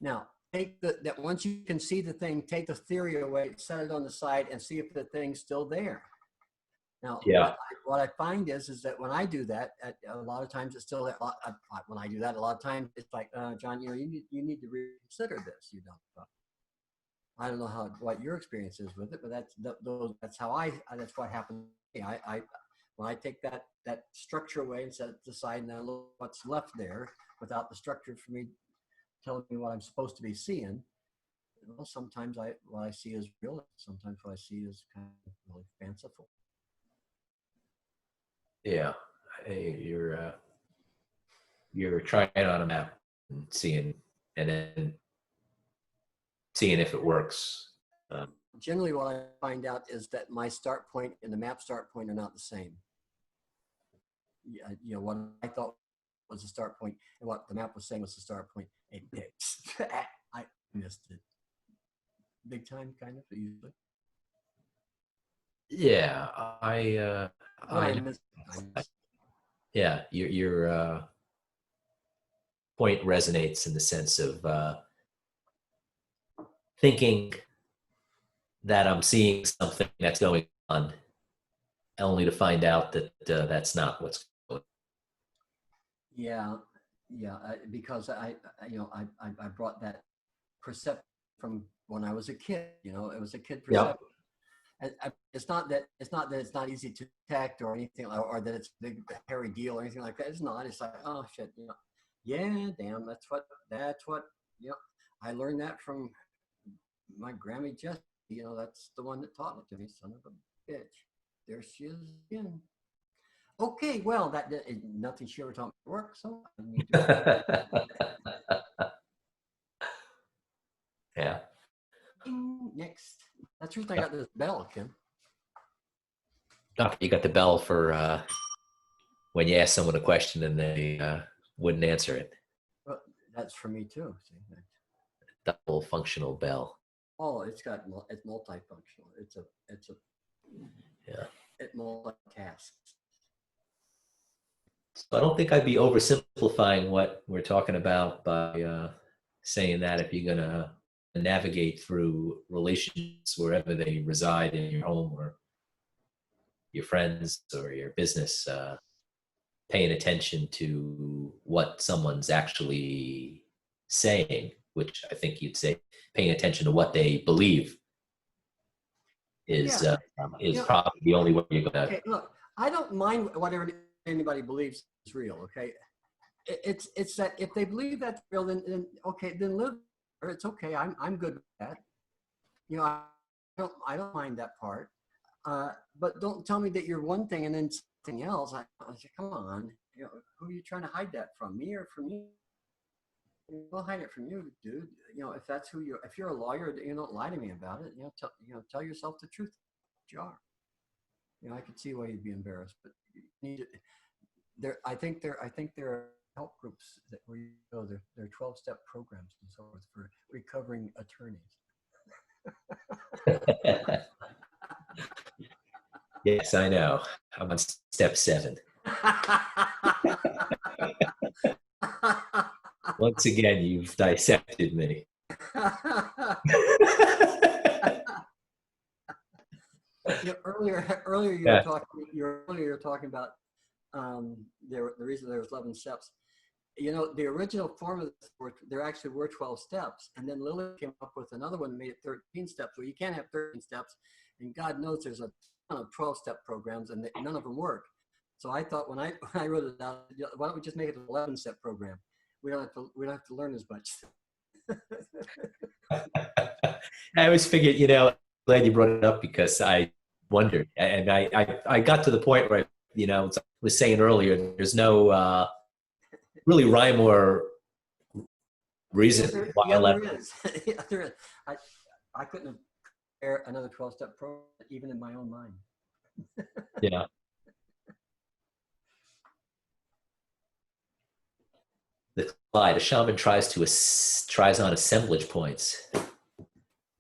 Now, take that once you can see the thing, take the theory away, set it on the side, and see if the thing's still there. Now, yeah. What I find is that when I do that, a lot of times it's still when I do that, a lot of times it's like, John, you need to reconsider this. You don't. I don't know what your experience is with it, but that's what happened to me. When I take that structure away and set it aside, and I look what's left there without the structure for me telling me what I'm supposed to be seeing. Well, sometimes what I see is real. Sometimes what I see is kind of really fanciful. Yeah, you're trying it on a map and seeing if it works. Generally, what I find out is that my start point and the map start point are not the same. What I thought was the start point and what the map was saying was the start point. I missed it big time, kind of usually. Yeah, yeah, your point resonates in the sense of thinking that I'm seeing something that's going on, only to find out that that's not what's going on. Yeah, because I brought that perception from when I was a kid. It was a kid perception. And it's not that it's not easy to detect or anything, or that it's a big hairy deal or anything like that. It's not. It's like, oh shit, yeah, damn, that's what I learned that from my Grammy Jessie. That's the one that taught it to me. Son of a bitch. There she is again. Okay, well, that nothing she ever taught me to work, so I need to. Yeah. Next. That's the reason I got this bell, Kim. Oh, you got the bell for when you ask someone a question and they wouldn't answer it. Well, that's for me too. See? Double functional bell. Oh, it's multifunctional. It's a yeah. It multitasks. So I don't think I'd be oversimplifying what we're talking about by saying that if you're gonna navigate through relationships wherever they reside, in your home or your friends or your business, paying attention to what someone's actually saying, which I think you'd say paying attention to what they believe is probably the only way you're gonna. Okay, look, I don't mind whatever anybody believes is real. Okay, it's that if they believe that's real, then okay, then live It's okay. I'm good with that. You know, I don't mind that part. But don't tell me that you're one thing and then something else. I say, come on, you know, who are you trying to hide that from? Me or from you? We'll hide it from you, dude. You know, if that's who you, if you're a lawyer, you don't lie to me about it. You know, tell yourself the truth. You are. You know, I could see why you'd be embarrassed, but you need to, there. I think there are help groups that where you go. There are 12-step programs and so forth for recovering attorneys. Yes, I know. I'm on step 7. Once again, you've dissected me. You know, earlier you Yeah. were talking about the reason there was 11 steps. You know, the original form of this, there actually were 12 steps, and then Lily came up with another one and made it 13 steps. Well, you can't have 13 steps, and God knows there's a ton of 12-step programs, and none of them work. So I thought when I wrote it out, why don't we just make it an 11-step program? We don't have to learn as much. I always figured, you know, glad you brought it up because I wondered, and I got to the point where, you know, I was saying earlier, there's no really rhyme or reason why Yeah, 11. there is. Yeah, there is. I couldn't have prepared another 12-step program even in my own mind. Yeah. The Clyde, a shaman tries on assemblage points. Let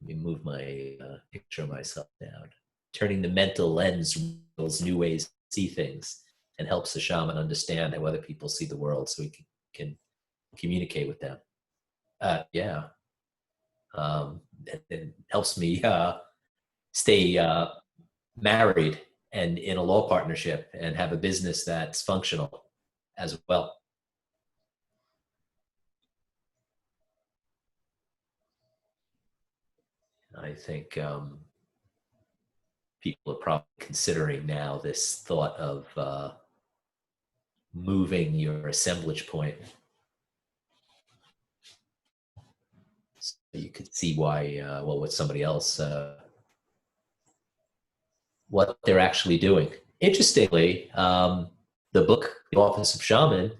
me move my picture of myself down. Turning the mental lens reveals new ways to see things and helps the shaman understand how other people see the world so he can communicate with them. Yeah. It helps me stay married and in a law partnership and have a business that's functional as well. I think people are probably considering now this thought of moving your assemblage point. So you could see why, what somebody else, what they're actually doing. Interestingly, the book, The Office of Shaman,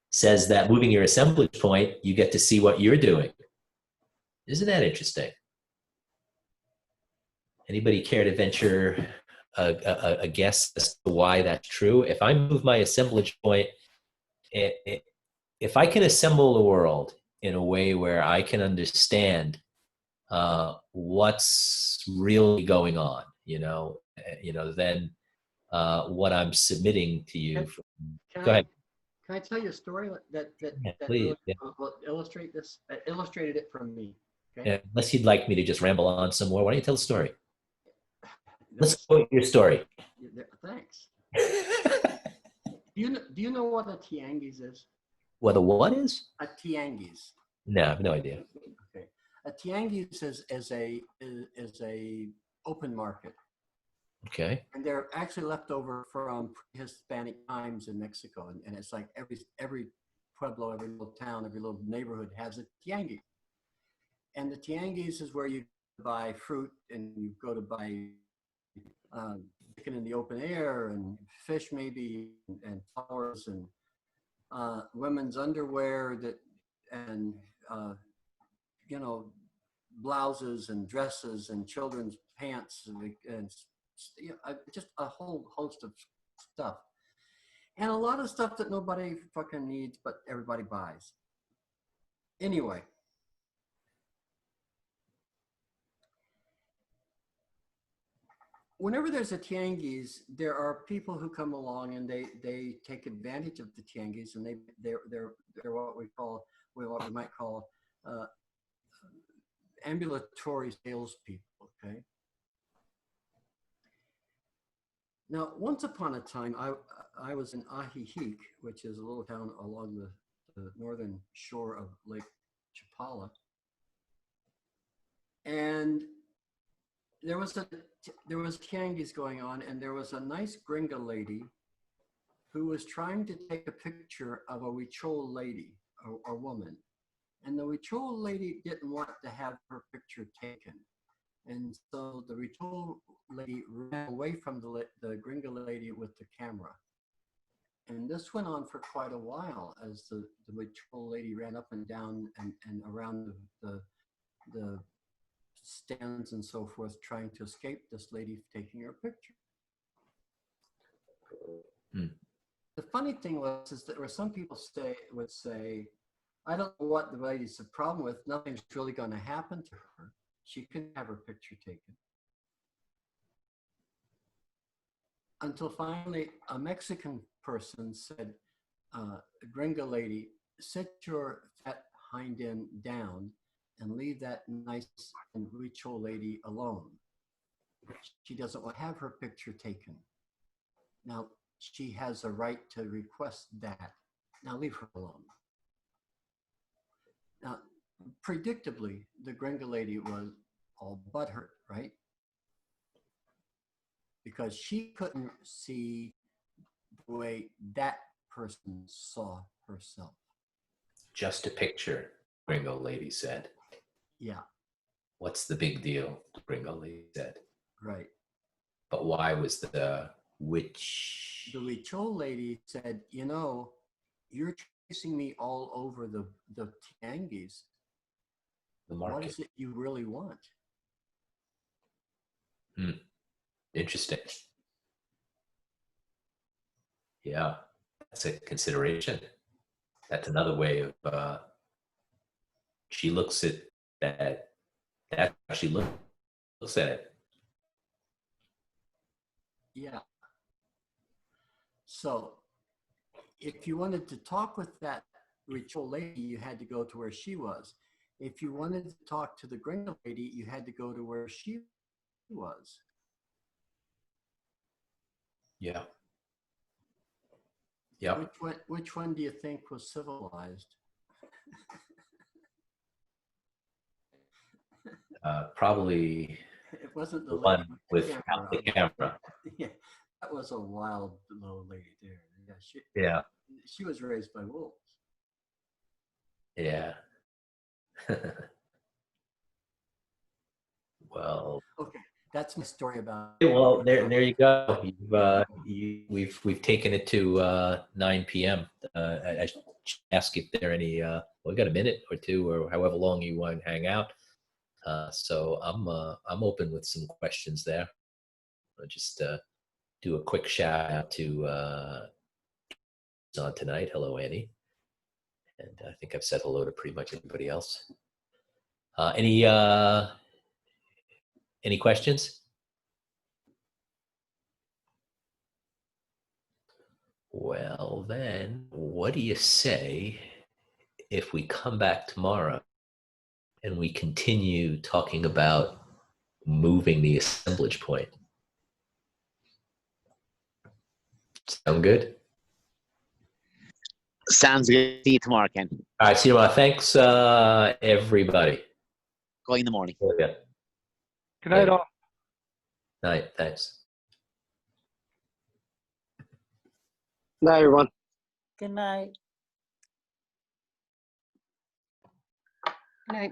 says that moving your assemblage point, you get to see what you're doing. Isn't that interesting? Anybody care to venture a guess as to why that's true? If I move my assemblage point, if I can assemble the world in a way where I can understand what's really going on, then what I'm submitting to you. Go ahead. Can I tell you a story that Please. really will illustrate this? Illustrated it from me. Okay. Yeah, unless you'd like me to just ramble on some more, why don't you tell the story? Let's quote your story. Thanks. Do you know what a tianguis is? What a what is? A tianguis. No, I have no idea. Okay. A tianguis is a open market. Okay. And they're actually left over from Hispanic times in Mexico, and it's like every pueblo, every little town, every little neighborhood has a tianguis. And the tianguis is where you buy fruit and you go to buy chicken in the open air and fish maybe and flowers and women's underwear and blouses and dresses and children's pants and just a whole host of stuff, and a lot of stuff that nobody fucking needs but everybody buys anyway. Whenever there's a tianguis, there are people who come along and they take advantage of the tianguis, and they're what we might call ambulatory salespeople. Okay. Now, once upon a time, I was in Ajijic, which is a little town along the northern shore of Lake Chapala, and there was tianguis going on, and there was a nice gringa lady who was trying to take a picture of a Huichol lady, a woman, And the Ritual lady didn't want to have her picture taken. And so the Ritual lady ran away from the Gringo lady with the camera. And this went on for quite a while as the Ritual lady ran up and down and around the stands and so forth, trying to escape this lady taking her picture. The funny thing is that there were some people would say, I don't know what the lady's the problem with. Nothing's really going to happen to her. She can have her picture taken. Until finally, a Mexican person said, Gringo lady, sit your fat hind end down and leave that nice and ritual lady alone. She doesn't want to have her picture taken. Now, she has a right to request that. Now leave her alone. Now, predictably, the Gringo lady was all butthurt, right? Because she couldn't see the way that person saw herself. Just a picture, Gringo lady said. Yeah. What's the big deal? Gringo lady said. Right. But why was the witch? The Ritual lady said, you know, you're chasing me all over the Tianguis. The market. What is it you really want? Interesting. Yeah, that's a consideration. That's another way of, she looks at that she looks at it. Yeah. So if you wanted to talk with that Ritual lady, you had to go to where she was. If you wanted to talk to the Gringo lady, you had to go to where she was. Yeah. Yeah. Which one do you think was civilized? Probably It wasn't the the one lady without the camera. Yeah, that was a wild little lady there. Yeah, Yeah. she was raised by wolves. Yeah. Well. Okay, that's my story about. Well, there you go. We've taken it to 9 p.m. I should ask if there are any. We got a minute or two, or however long you want to hang out. So I'm open with some questions there. I'll just do a quick shout out to on tonight. Hello, Annie. And I think I've said hello to pretty much everybody else. Any questions? Well, then, what do you say if we come back tomorrow and we continue talking about moving the assemblage point? Sound good? Sounds good. See you tomorrow, Ken. All right, see you tomorrow. Thanks, everybody. Call you in the morning. Yeah. Good night, all. Night. Thanks. Bye, everyone. Good night. Good night.